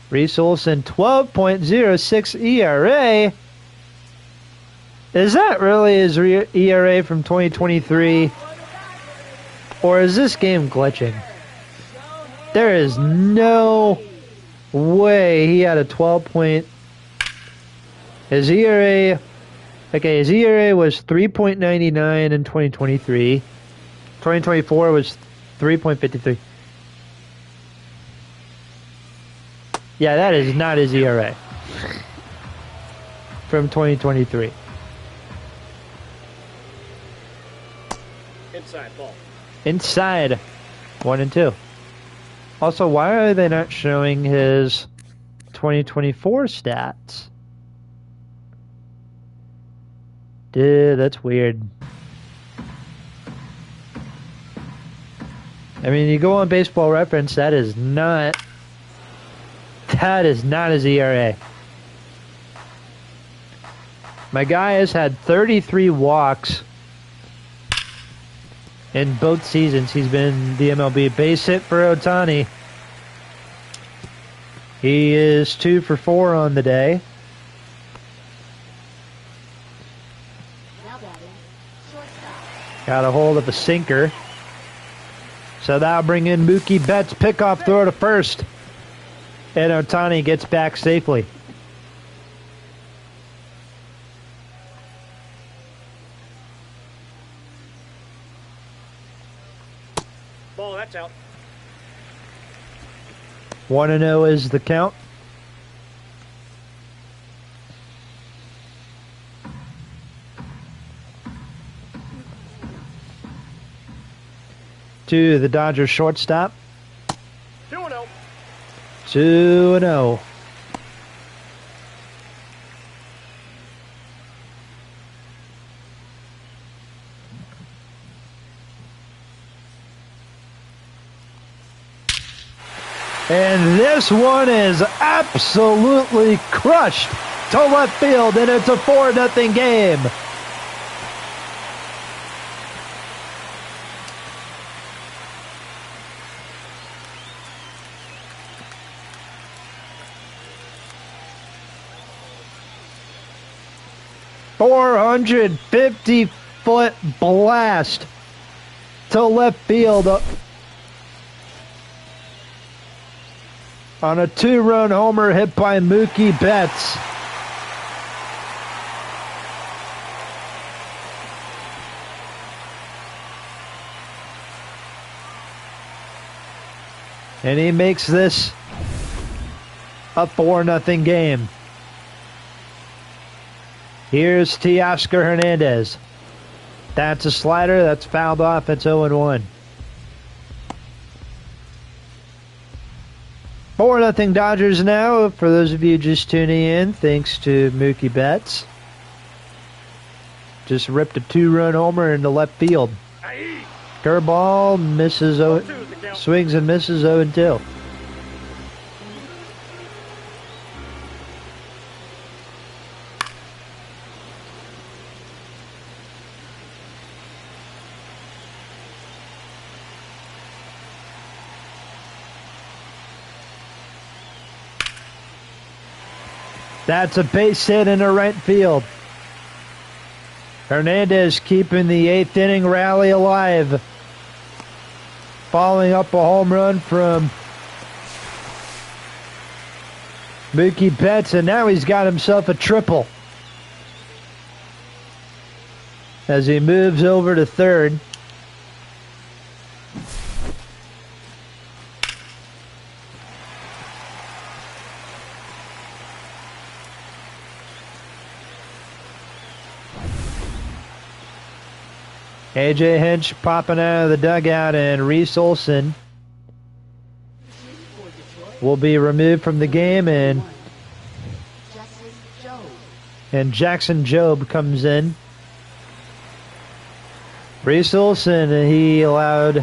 Reese Olson, 12.06 ERA. Is that really his ERA from 2023? Or is this game glitching? There is no way he had a 12 point. His ERA. Okay, his ERA was 3.99 in 2023. 2024 was 3.53. Yeah, that is not his ERA from 2023. Inside ball. Inside 1 and 2. Also, why are they not showing his 2024 stats? Dude, that's weird. I mean, you go on Baseball Reference, that is not his ERA. My guy has had 33 walks in both seasons he's been in the MLB. Base hit for Ohtani. He is 2 for 4 on the day. Got a hold of a sinker. So that'll bring in Mookie Betts. Pickoff throw to first. And Ohtani gets back safely. Ball, that's out. 1-0 is the count. To the Dodgers shortstop. 2-0. 2-0. And this one is absolutely crushed to left field, and it's a 4-0 game. .450-foot blast to left field on a 2-run homer hit by Mookie Betts. And he makes this a 4-0 game. Here's Teoscar Hernandez. That's a slider. That's fouled off. It's 0-1. 4-0 Dodgers now. For those of you just tuning in, thanks to Mookie Betts. Just ripped a 2-run homer into left field. Curveball misses. Swings and misses 0-2. That's a base hit in the right field. Hernandez keeping the 8th inning rally alive. Following up a home run from Mookie Betts, and now he's got himself a triple. As he moves over to third. AJ Hinch popping out of the dugout, and Reese Olson will be removed from the game, and Jackson Jobe comes in. Reese Olson, he allowed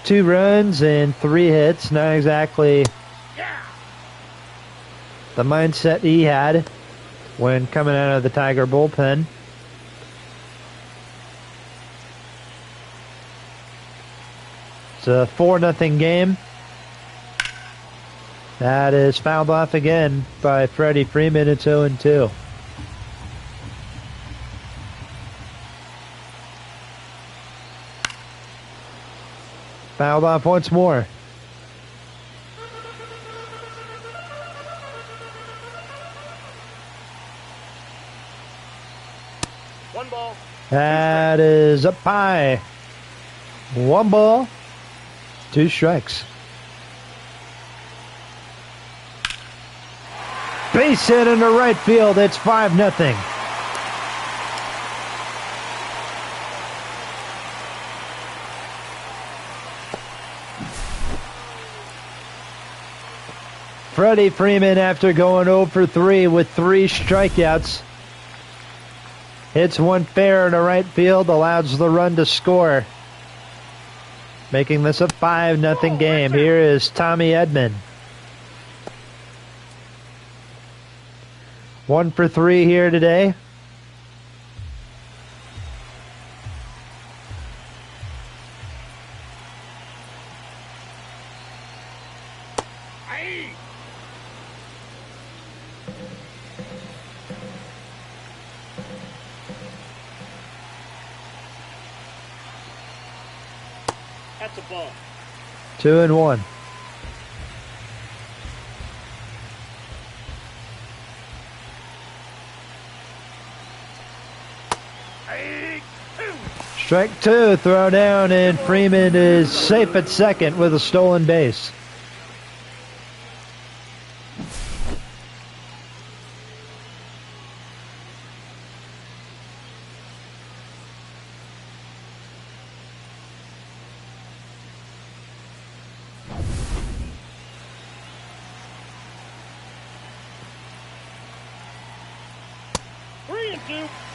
2 runs and 3 hits. Not exactly the mindset he had when coming out of the Tiger bullpen. It's a 4-0 game. That is fouled off again by Freddie Freeman. It's 0-2. Fouled off once more. One ball. That is up high. 1 ball, 2 strikes. Base hit into right field. It's 5-0. Freddie Freeman, after going 0 for 3 with 3 strikeouts, hits one fair into right field, allows the run to score, making this a 5-0 game. Here is Tommy Edman. 1 for 3 here today. That's a ball. 2-1. Strike 2, throw down, and Freeman is safe at second with a stolen base.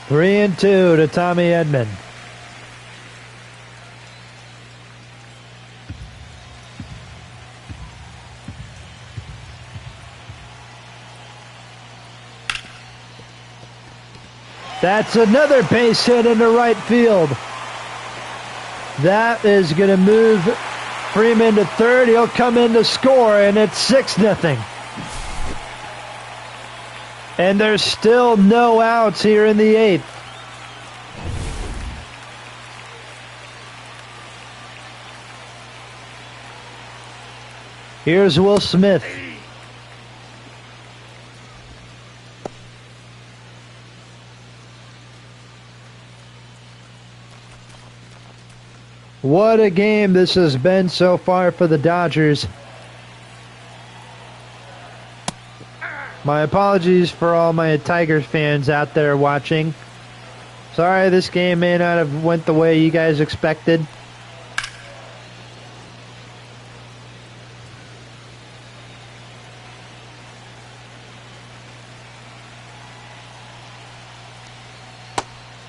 Three and two to Tommy Edman. That's another base hit into right field. That is going to move Freeman to third. He'll come in to score, and it's 6-0. And there's still no outs here in the 8th. Here's Will Smith. What a game this has been so far for the Dodgers. My apologies for all my Tigers fans out there watching. Sorry this game may not have went the way you guys expected.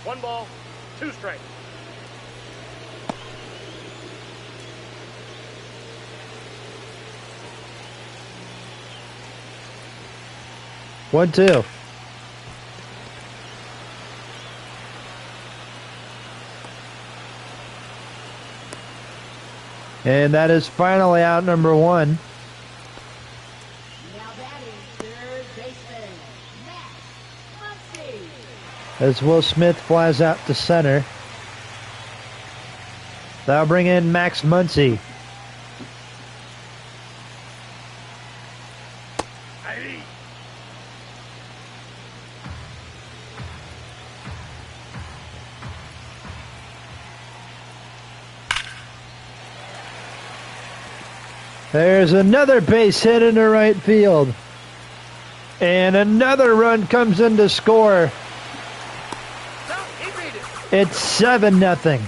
One ball, 2 strikes. One, two. And that is finally out number 1. Now batting third baseman, Max Muncy. As Will Smith flies out to center. That'll bring in Max Muncy. There's another base hit into right field. And another run comes in to score. No, he beat it. It's 7-0.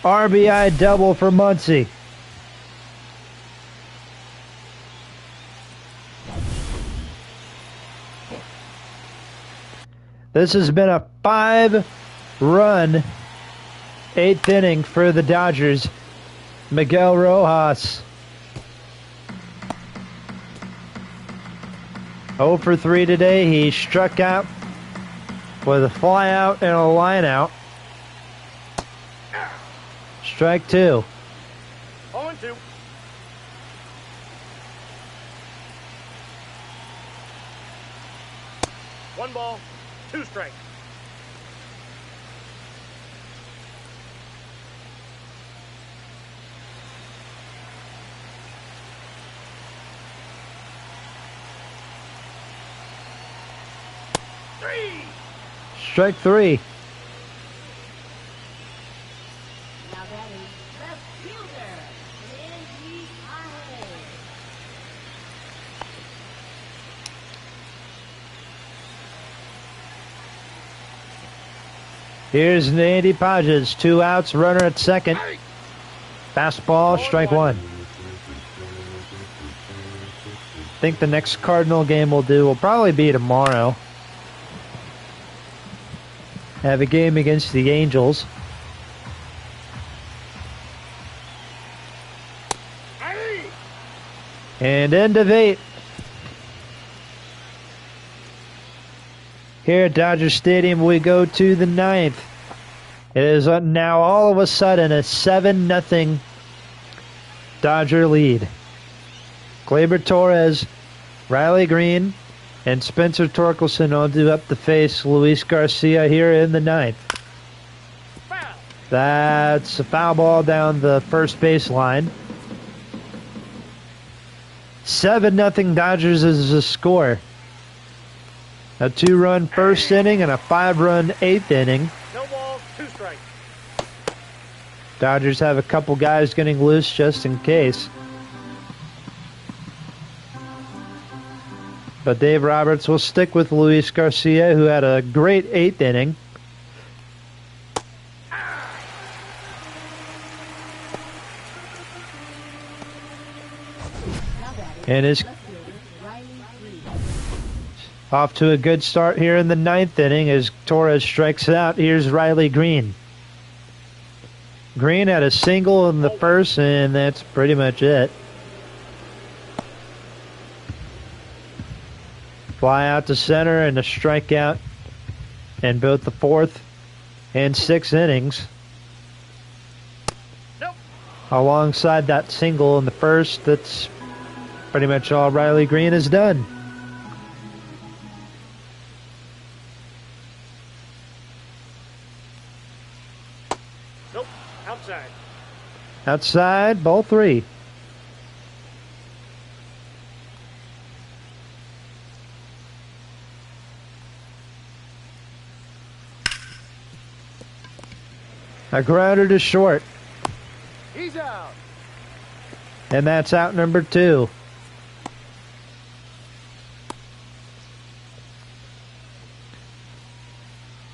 RBI double for Muncy. This has been a 5-run 8th inning for the Dodgers. Miguel Rojas 0 for 3 today. He struck out with a fly out and a line out. Strike 2. 0-2. One ball, 2 strikes. Strike 3. Now batting left fielder, Andy Pages. Here's Andy Pages. 2 outs, runner at second. Fastball, strike 1. I think the next Cardinal game we'll do will probably be tomorrow. Have a game against the Angels. And end of 8. Here at Dodger Stadium, we go to the 9th. It is now all of a sudden a 7-0 Dodger lead. Gleyber Torres, Riley Green, and Spencer Torkelson all do up to face Luis Garcia here in the 9th. Foul. That's a foul ball down the first baseline. 7-0 Dodgers is the score. A 2-run first inning and a 5-run 8th inning. No balls, 2 strikes. Dodgers have a couple guys getting loose just in case. But Dave Roberts will stick with Luis Garcia, who had a great 8th inning. And is off to a good start here in the 9th inning as Torres strikes out. Here's Riley Green. Green had a single in the first, and that's pretty much it. Fly out to center and a strikeout in both the 4th and 6th innings. Nope. Alongside that single in the first, that's pretty much all Riley Green has done. Nope. Outside. Outside, ball 3. A grounder to short. He's out. And that's out number 2.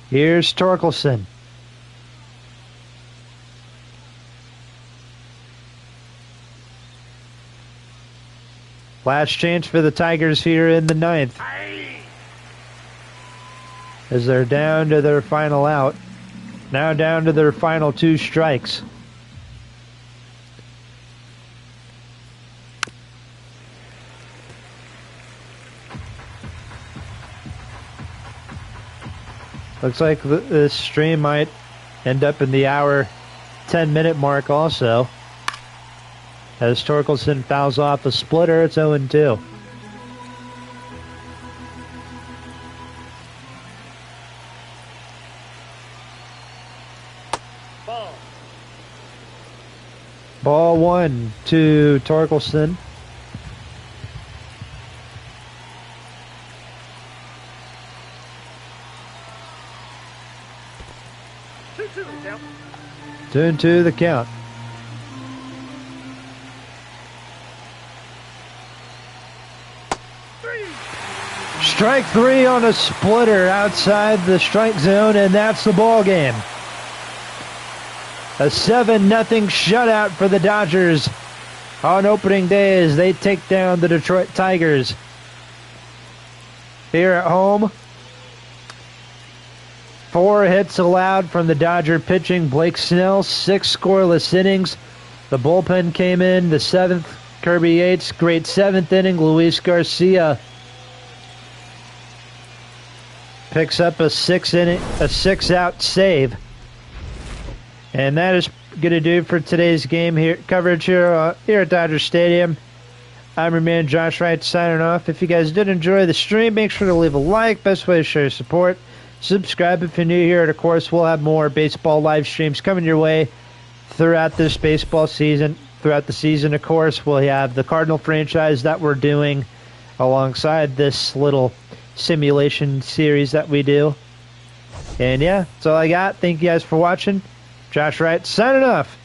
Here's Torkelson. Last chance for the Tigers here in the 9th. As they're down to their final out. Now down to their final 2 strikes. Looks like this stream might end up in the hour 10-minute mark also. As Torkelson fouls off a splitter, it's 0-2. Ball 1 to Torkelson. Two and 2 the count. Strike 3 on a splitter outside the strike zone, and that's the ball game. A 7-0 shutout for the Dodgers on opening day as they take down the Detroit Tigers. Here at home, 4 hits allowed from the Dodger pitching. Blake Snell, 6 scoreless innings. The bullpen came in the 7th. Kirby Yates, great 7th inning. Luis Garcia, picks up a 6-out save. And that is going to do it for today's game here, coverage here at Dodger Stadium. I'm your man, Josh Wright, signing off. If you guys did enjoy the stream, make sure to leave a like. Best way to show your support. Subscribe if you're new here. And, of course, we'll have more baseball live streams coming your way throughout this baseball season. Throughout the season, of course, we'll have the Cardinal franchise that we're doing alongside this little simulation series that we do. And, yeah, that's all I got. Thank you guys for watching. Josh Wright, signing off.